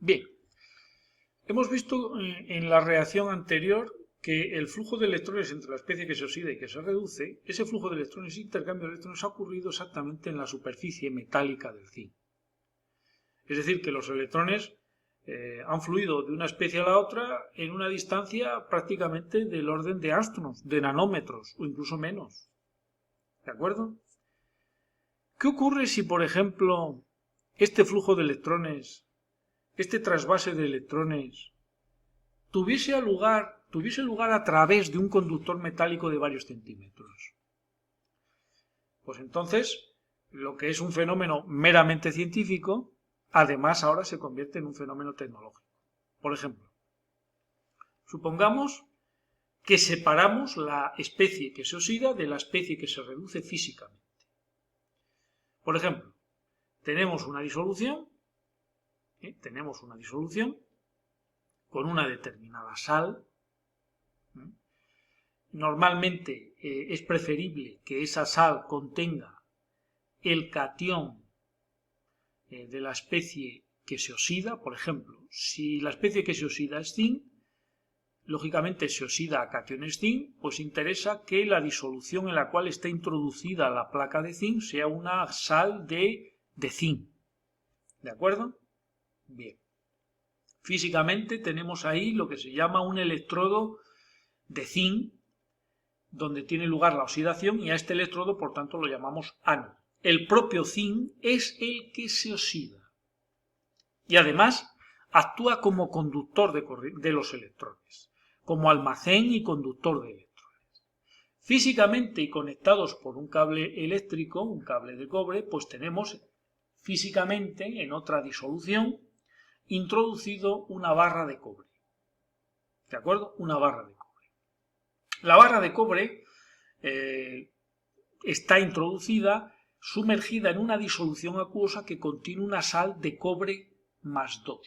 Bien, hemos visto en la reacción anterior que el flujo de electrones entre la especie que se oxida y que se reduce, ese flujo de electrones e intercambio de electrones ha ocurrido exactamente en la superficie metálica del zinc. Es decir, que los electrones han fluido de una especie a la otra en una distancia prácticamente del orden de angstroms, de nanómetros o incluso menos. ¿De acuerdo? ¿Qué ocurre si, por ejemplo, este flujo de electrones, este trasvase de electrones, tuviese lugar a través de un conductor metálico de varios centímetros? Pues entonces, lo que es un fenómeno meramente científico, además ahora se convierte en un fenómeno tecnológico. Por ejemplo, supongamos que separamos la especie que se oxida de la especie que se reduce físicamente. Por ejemplo, tenemos una disolución con una determinada sal. Normalmente es preferible que esa sal contenga el catión de la especie que se oxida. Por ejemplo, si la especie que se oxida es zinc, lógicamente se oxida a cationes zinc, pues interesa que la disolución en la cual está introducida la placa de zinc sea una sal de zinc. ¿De acuerdo? Bien. Físicamente tenemos ahí lo que se llama un electrodo de zinc, donde tiene lugar la oxidación, y a este electrodo, por tanto, lo llamamos ánodo. El propio zinc es el que se oxida. Y además actúa como conductor de los electrones, como almacén y conductor de electrones. Físicamente y conectados por un cable eléctrico, un cable de cobre, pues tenemos físicamente, en otra disolución, introducido una barra de cobre. ¿De acuerdo? Una barra de cobre. La barra de cobre está introducida, sumergida en una disolución acuosa que contiene una sal de cobre más 2,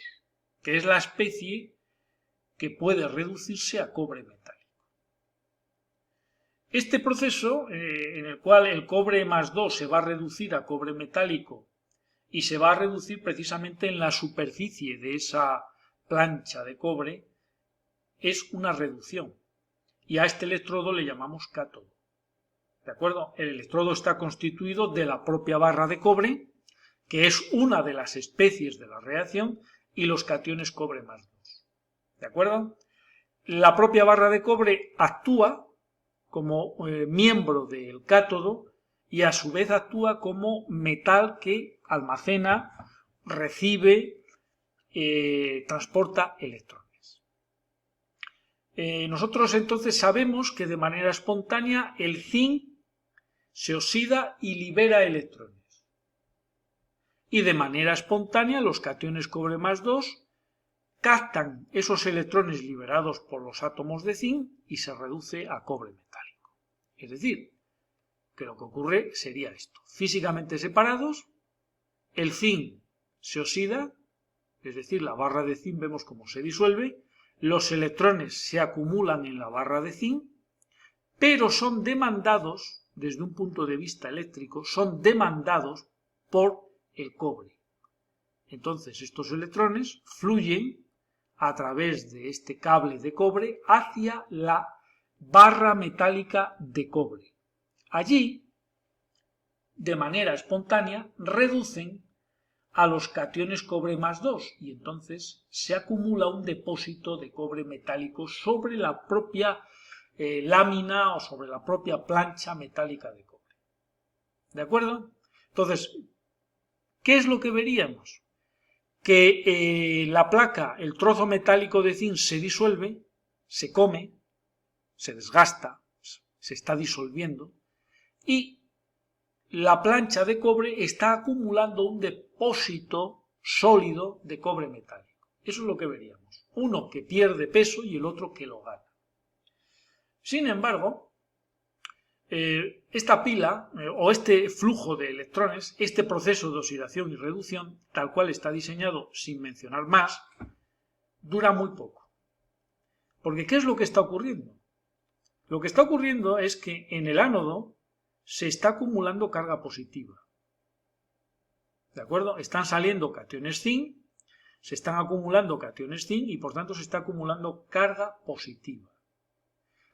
que es la especie que puede reducirse a cobre metálico. Este proceso, en el cual el cobre más 2 se va a reducir a cobre metálico y se va a reducir precisamente en la superficie de esa plancha de cobre, es una reducción. Y a este electrodo le llamamos cátodo. ¿De acuerdo? El electrodo está constituido de la propia barra de cobre, que es una de las especies de la reacción, y los cationes cobre más 2. ¿De acuerdo? La propia barra de cobre actúa como miembro del cátodo y a su vez actúa como metal que almacena, recibe, transporta electrones. Nosotros entonces sabemos que de manera espontánea el zinc se oxida y libera electrones. Y de manera espontánea los cationes cobre más 2 captan esos electrones liberados por los átomos de zinc y se reduce a cobre metálico. Es decir, que lo que ocurre sería esto. Físicamente separados, el zinc se oxida, es decir, la barra de zinc vemos cómo se disuelve, los electrones se acumulan en la barra de zinc, pero son demandados, desde un punto de vista eléctrico, son demandados por el cobre. Entonces estos electrones fluyen a través de este cable de cobre hacia la barra metálica de cobre. Allí, de manera espontánea, reducen a los cationes cobre más 2 y entonces se acumula un depósito de cobre metálico sobre la propia lámina o sobre la propia plancha metálica de cobre. ¿De acuerdo? Entonces, ¿qué es lo que veríamos? Que la placa, el trozo metálico de zinc se disuelve, se come, se desgasta, se está disolviendo y la plancha de cobre está acumulando un depósito sólido de cobre metálico. Eso es lo que veríamos. Uno que pierde peso y el otro que lo gana. Sin embargo, esta pila o este flujo de electrones, este proceso de oxidación y reducción, tal cual está diseñado sin mencionar más, dura muy poco. Porque ¿qué es lo que está ocurriendo? Lo que está ocurriendo es que en el ánodo se está acumulando carga positiva. ¿De acuerdo? Están saliendo cationes zinc, Se están acumulando cationes zinc y por tanto se está acumulando carga positiva.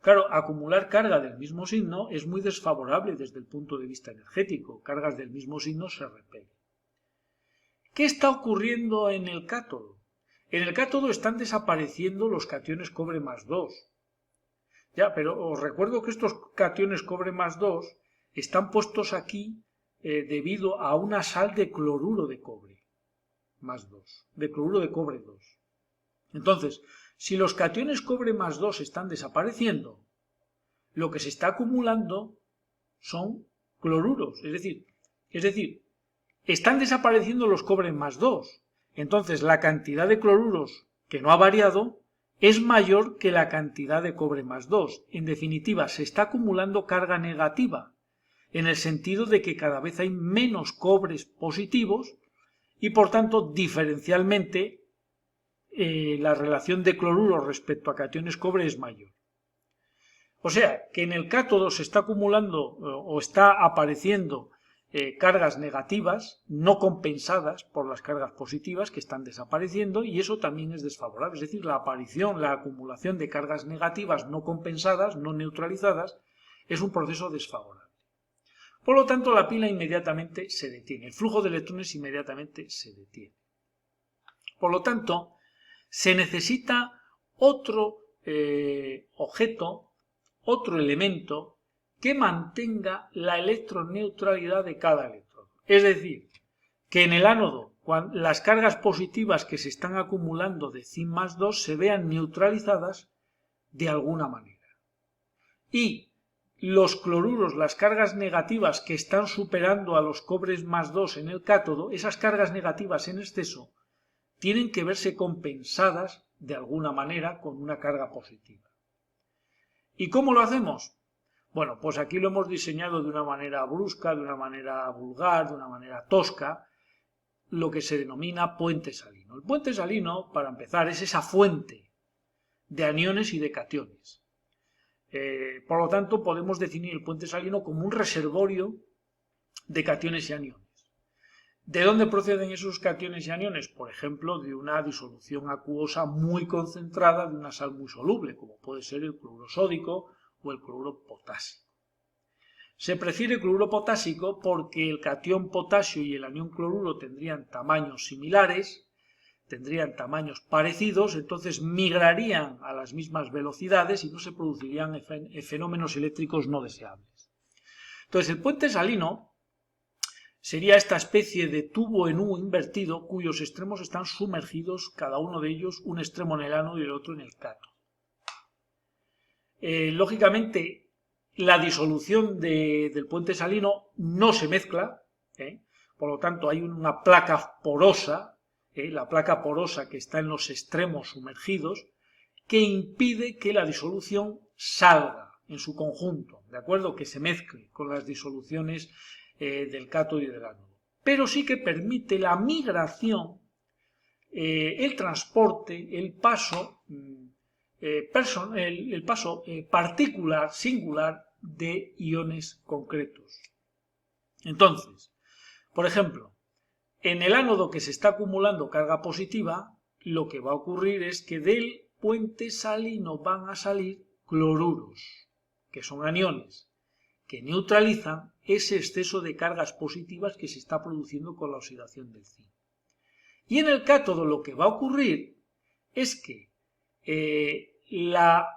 Claro, acumular carga del mismo signo es muy desfavorable desde el punto de vista energético. Cargas del mismo signo se repelen. ¿Qué está ocurriendo en el cátodo? En el cátodo están desapareciendo los cationes cobre más 2. Ya, pero os recuerdo que estos cationes cobre más 2 están puestos aquí debido a una sal de cloruro de cobre más 2, de cloruro de cobre 2. Entonces, si los cationes cobre más 2 están desapareciendo, lo que se está acumulando son cloruros, es decir, están desapareciendo los cobre más 2. Entonces, la cantidad de cloruros que no ha variado es mayor que la cantidad de cobre más 2. En definitiva, se está acumulando carga negativa, en el sentido de que cada vez hay menos cobres positivos y, por tanto, diferencialmente, la relación de cloruros respecto a cationes cobre es mayor. O sea, que en el cátodo se está acumulando o está apareciendo cargas negativas no compensadas por las cargas positivas que están desapareciendo y eso también es desfavorable. Es decir, la acumulación de cargas negativas no compensadas, no neutralizadas, es un proceso desfavorable. Por lo tanto, la pila inmediatamente se detiene, el flujo de electrones inmediatamente se detiene. Por lo tanto, se necesita otro objeto, otro elemento que mantenga la electroneutralidad de cada electrodo. Es decir, que en el ánodo las cargas positivas que se están acumulando de zinc más 2 se vean neutralizadas de alguna manera. Y los cloruros, las cargas negativas que están superando a los cobres más 2 en el cátodo, esas cargas negativas en exceso, tienen que verse compensadas de alguna manera con una carga positiva. ¿Y cómo lo hacemos? Bueno, pues aquí lo hemos diseñado de una manera brusca, de una manera vulgar, de una manera tosca, lo que se denomina puente salino. El puente salino, para empezar, es esa fuente de aniones y de cationes. Por lo tanto, podemos definir el puente salino como un reservorio de cationes y aniones. ¿De dónde proceden esos cationes y aniones? Por ejemplo, de una disolución acuosa muy concentrada de una sal muy soluble, como puede ser el cloruro sódico o el cloruro potásico. Se prefiere cloruro potásico porque el catión potasio y el anión cloruro tendrían tamaños similares, tendrían tamaños parecidos, entonces migrarían a las mismas velocidades y no se producirían fenómenos eléctricos no deseables. Entonces, el puente salino sería esta especie de tubo en U invertido cuyos extremos están sumergidos, cada uno de ellos, un extremo en el ánodo y el otro en el cátodo. Lógicamente, la disolución del puente salino no se mezcla, por lo tanto hay una placa porosa, la placa porosa que está en los extremos sumergidos, que impide que la disolución salga en su conjunto, ¿de acuerdo? Que se mezcle con las disoluciones del cátodo y del ánodo. Pero sí que permite la migración, el transporte, el paso particular, singular de iones concretos. Entonces, por ejemplo, en el ánodo que se está acumulando carga positiva, lo que va a ocurrir es que del puente salino van a salir cloruros, que son aniones, que neutralizan ese exceso de cargas positivas que se está produciendo con la oxidación del zinc. Y en el cátodo lo que va a ocurrir es que la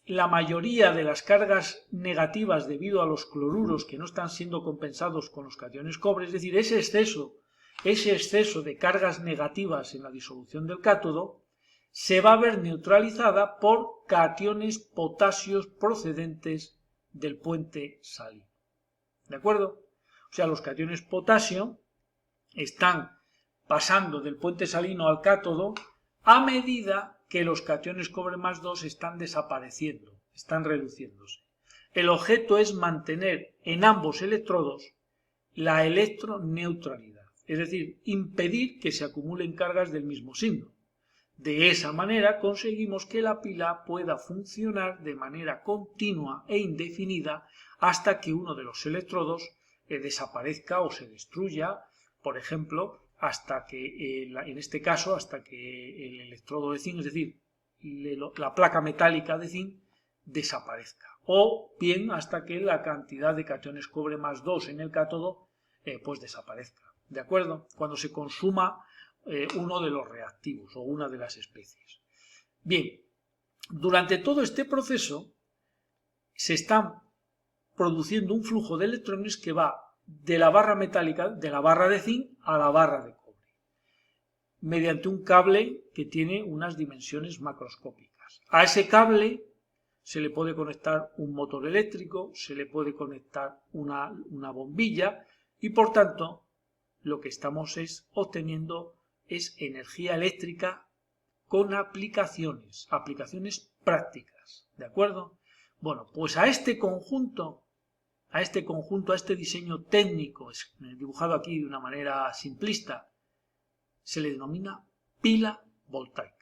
mayoría de las cargas negativas debido a los cloruros que no están siendo compensados con los cationes cobre, es decir, ese exceso de cargas negativas en la disolución del cátodo, se va a ver neutralizada por cationes potasios procedentes del puente salino. ¿De acuerdo? O sea, los cationes potasio están pasando del puente salino al cátodo a medida que los cationes cobre más 2 están desapareciendo, están reduciéndose. El objeto es mantener en ambos electrodos la electroneutralidad, es decir, impedir que se acumulen cargas del mismo signo. De esa manera conseguimos que la pila pueda funcionar de manera continua e indefinida hasta que uno de los electrodos desaparezca o se destruya, por ejemplo, hasta que, en este caso, hasta que el electrodo de zinc, es decir, la placa metálica de zinc, desaparezca. O bien hasta que la cantidad de cationes cobre más 2 en el cátodo pues desaparezca. ¿De acuerdo? Cuando se consuma uno de los reactivos o una de las especies. Bien, durante todo este proceso se está produciendo un flujo de electrones que va de la barra metálica, de la barra de zinc a la barra de cobre, mediante un cable que tiene unas dimensiones macroscópicas. A ese cable se le puede conectar un motor eléctrico, se le puede conectar una bombilla y por tanto lo que estamos obteniendo es energía eléctrica con aplicaciones prácticas, ¿de acuerdo? Bueno, pues a este conjunto, a este diseño técnico, dibujado aquí de una manera simplista, se le denomina pila voltaica.